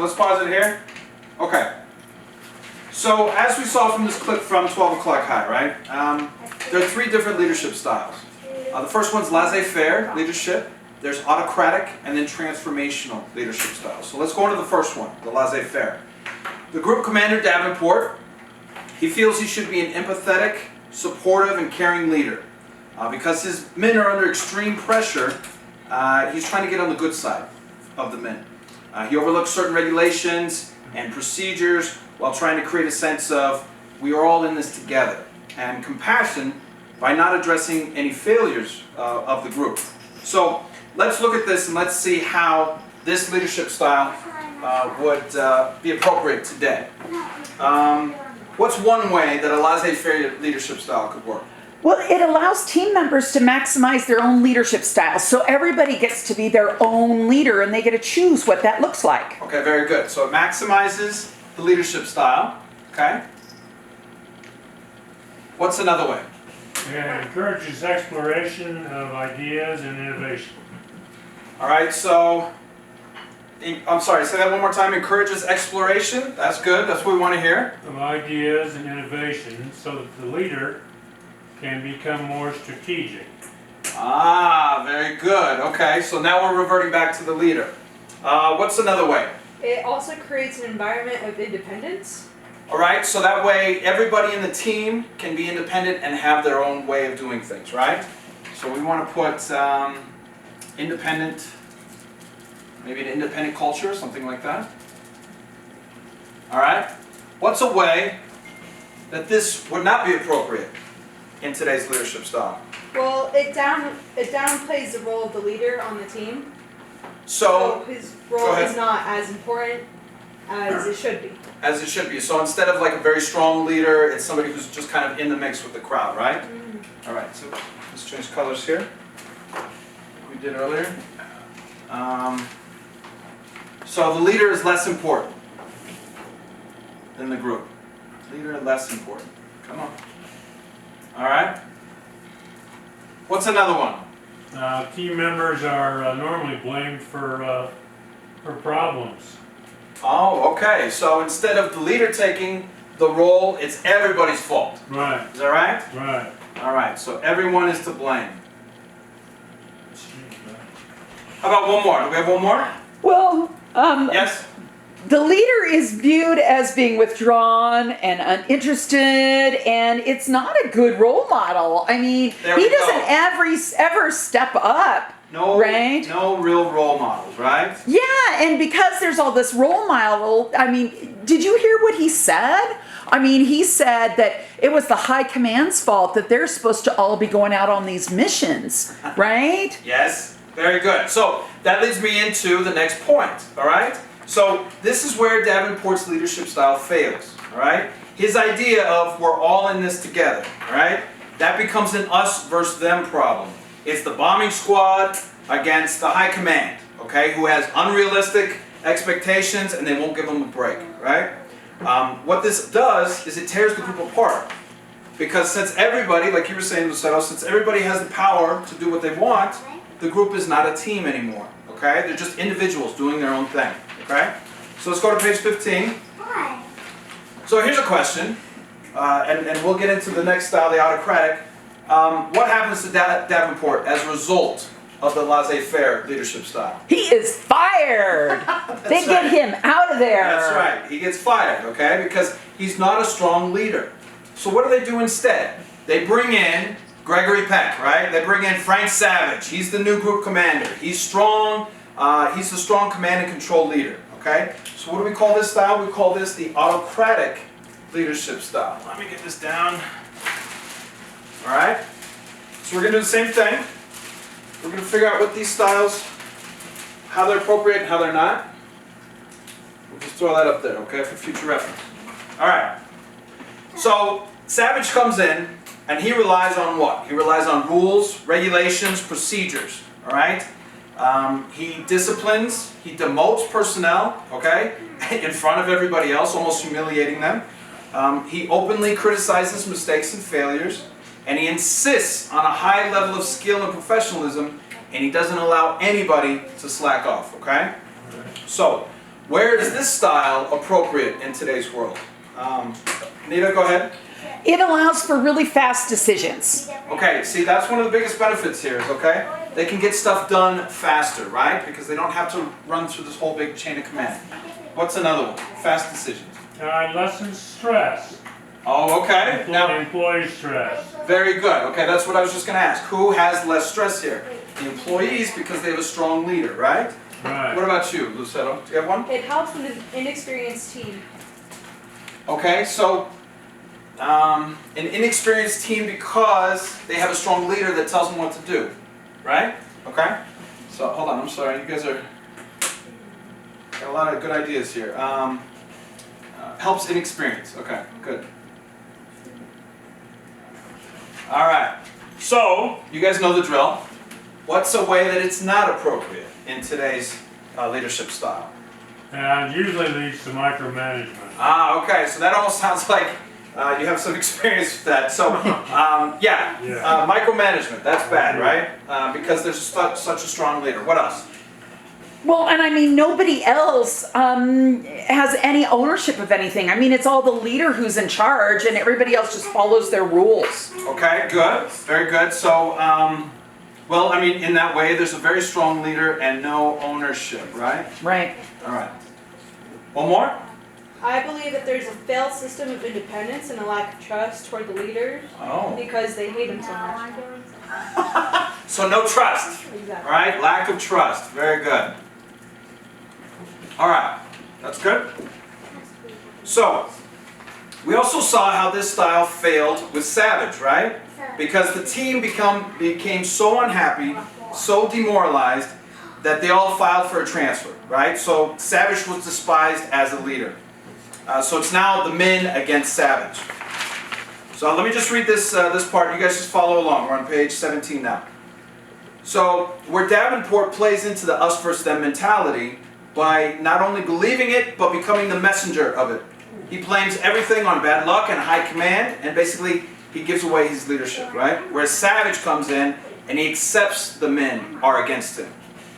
Let's pause it here. Okay. So as we saw from this clip from 12 O'Clock High, right? There are three different leadership styles. The first one's laissez-faire leadership. There's autocratic and then transformational leadership styles. So let's go into the first one, the laissez-faire. The group commander, Davenport, he feels he should be an empathetic, supportive, and caring leader. Because his men are under extreme pressure, he's trying to get on the good side of the men. He overlooks certain regulations and procedures while trying to create a sense of we are all in this together, and compassion by not addressing any failures of the group. So let's look at this and let's see how this leadership style would be appropriate today. What's one way that a laissez-faire leadership style could work? Well, it allows team members to maximize their own leadership style. So everybody gets to be their own leader and they get to choose what that looks like. Okay, very good. So it maximizes the leadership style. Okay. What's another way? It encourages exploration of ideas and innovation. All right, so, I'm sorry, say that one more time. Encourages exploration. That's good. That's what we want to hear. Of ideas and innovation so that the leader can become more strategic. Ah, very good. Okay, so now we're reverting back to the leader. What's another way? It also creates an environment of independence. All right, so that way everybody in the team can be independent and have their own way of doing things, right? So we want to put independent, maybe an independent culture, something like that. All right, what's a way that this would not be appropriate in today's leadership style? Well, it downplays the role of the leader on the team. So his role is not as important as it should be. As it should be. So instead of like a very strong leader, it's somebody who's just kind of in the mix with the crowd, right? Mm-hmm. All right, so let's change colors here. We did earlier. So the leader is less important than the group. Leader less important. Come on. All right. What's another one? Team members are normally blamed for problems. Oh, okay. So instead of the leader taking the role, it's everybody's fault. Right. Is that right? Right. All right. So everyone is to blame. How about one more? Do we have one more? Well, Yes? the leader is viewed as being withdrawn and uninterested, and it's not a good role model. I mean, There he we doesn't ever step up. No, Right? no real role models, right? Yeah, and because there's all this role model, I mean, did you hear what he said? I mean, he said that it was the high command's fault that they're supposed to all be going out on these missions, right? Yes. Very good. So that leads me into the next point, all right? So this is where Davenport's leadership style fails, all right? His idea of we're all in this together, all right? That becomes an us versus them problem. It's the bombing squad against the high command, okay, who has unrealistic expectations and they won't give them a break, right? What this does is it tears the group apart. Because since everybody, like you were saying, Lucius, since everybody has the power to do what they want, the group is not a team anymore, okay? They're just individuals doing their own thing, okay? So let's go to page 15. So here's a question, and we'll get into the next style, the autocratic. What happens to Davenport as a result of the laissez-faire leadership style? He is fired. They get him out of there. That's right. He gets fired, okay? Because he's not a strong leader. So what do they do instead? They bring in Gregory Peck, right? They bring in Frank Savage. He's the new group commander. He's strong. He's the strong command and control leader, okay? So what do we call this style? We call this the autocratic leadership style. Let me get this down. All right? So we're going to do the same thing. We're going to figure out what these styles, how they're appropriate and how they're not. We'll just throw that up there, okay, for future reference. All right. So Savage comes in and he relies on what? He relies on rules, regulations, procedures, all right? He disciplines, he demotes personnel, okay, in front of everybody else, almost humiliating them. He openly criticizes mistakes and failures. And he insists on a high level of skill and professionalism, and he doesn't allow anybody to slack off, okay? So, Where is this style appropriate in today's world? Nita, go ahead. It allows for really fast decisions. Okay, see, that's one of the biggest benefits here, is, okay? They can get stuff done faster, right? Because they don't have to run through this whole big chain of command. What's another one? Fast decisions. Lessens stress. Oh, okay. Now, Employee stress. very good. Okay, that's what I was just going to ask. Who has less stress here? The employees, because they have a strong leader, right? Right. What about you, Lucetto? Do you have one? It helps with an inexperienced team. Okay, so an inexperienced team because they have a strong leader that tells them what to do, right? Okay? So, hold on, I'm sorry, you guys are got a lot of good ideas here. Helps inexperience. Okay, good. All right, so you guys know the drill. What's a way that it's not appropriate in today's leadership style? And usually leads to micromanagement. Ah, okay, so that almost sounds like you have some experience with that. So, micromanagement, that's bad, right? Because there's such a strong leader. What else? Well, and I mean, nobody else has any ownership of anything. I mean, it's all the leader who's in charge, and everybody else just follows their rules. Okay, good, very good. So, well, I mean, in that way, there's a very strong leader and no ownership, right? Right. All right. One more? I believe that there's a failed system of independence and a lack of trust toward the leaders Oh. because they hate them so much. So no trust, Exactly. all right? Lack of trust, very good. All right, that's good. So, we also saw how this style failed with Savage, right? Because the team became so unhappy, so demoralized, that they all filed for a transfer, right? So Savage was despised as a leader. So it's now the men against Savage. So let me just read this part. You guys just follow along. We're on page 17 now. So where Davenport plays into the us versus them mentality by not only believing it, but becoming the messenger of it. He blames everything on bad luck and high command, and basically he gives away his leadership, right? Whereas Savage comes in and he accepts the men are against him.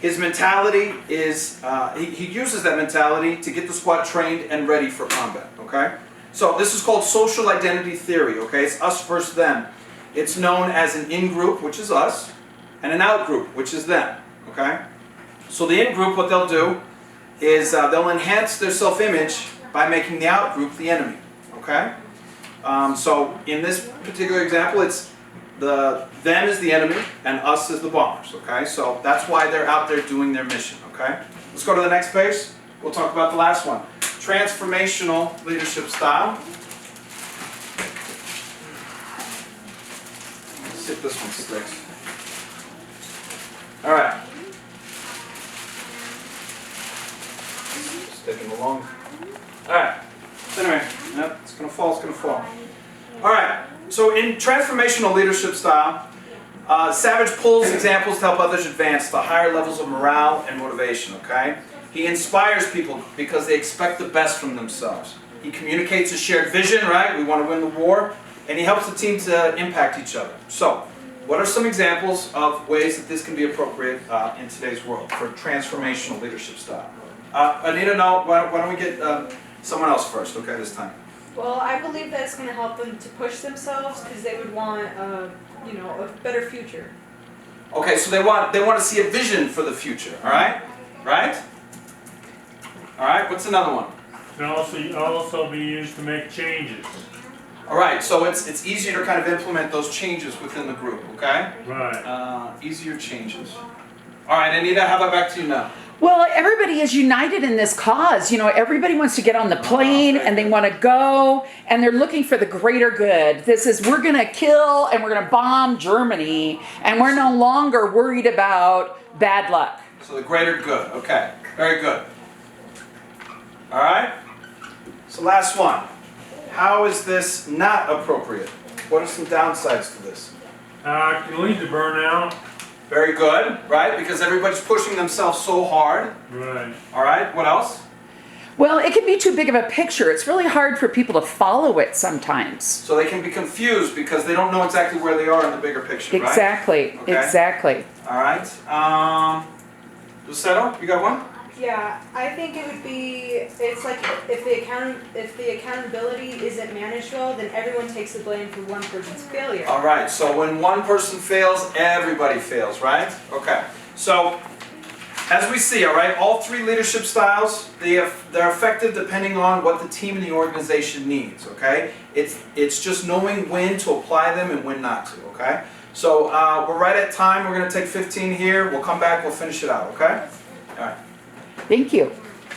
His mentality is, he uses that mentality to get the squad trained and ready for combat, okay? So this is called social identity theory, okay? It's us versus them. It's known as an in-group, which is us, and an out-group, which is them, okay? So the in-group, what they'll do is they'll enhance their self-image by making the out-group the enemy, okay? So in this particular example, it's them is the enemy and us is the bombers, okay? So that's why they're out there doing their mission, okay? Let's go to the next page. We'll talk about the last one. Transformational leadership style. Let's see if this one sticks. All right. Just taking along. All right. So anyway, yep, it's gonna fall. It's gonna fall. All right. So in transformational leadership style, Savage pulls examples to help others advance to higher levels of morale and motivation, okay? He inspires people because they expect the best from themselves. He communicates a shared vision, right? We want to win the war. And he helps the team to impact each other. So, what are some examples of ways that this can be appropriate in today's world for transformational leadership style? Anita, no, why don't we get someone else first, okay, this time? Well, I believe that it's going to help them to push themselves because they would want, a better future. Okay, so they want to see a vision for the future, all right? Right? All right, what's another one? Can also be used to make changes. All right, so it's easier to kind of implement those changes within the group, okay? Right. Easier changes. All right, Anita, how about back to you now? Well, everybody is united in this cause. You know, everybody wants to get on the plane and they want to go and they're looking for the greater good. This is, we're going to kill and we're going to bomb Germany and we're no longer worried about bad luck. So the greater good, okay, very good. All right, so last one. How is this not appropriate? What are some downsides to this? Can lead to burnout. Very good, right? Because everybody's pushing themselves so hard. Right. All right, what else? Well, it can be too big of a picture. It's really hard for people to follow it sometimes. So they can be confused because they don't know exactly where they are in the bigger picture, right? Exactly, Okay. exactly. All right. Lucetto, you got one? Yeah, I think it would be, it's like if the accountability isn't managed well, then everyone takes the blame for one person's failure. All right, so when one person fails, everybody fails, right? Okay, so as we see, all right, all three leadership styles, they're effective depending on what the team and the organization needs, okay? It's just knowing when to apply them and when not to, okay? So we're right at time. We're going to take 15 here. We'll come back. We'll finish it out, okay? All right. Thank you.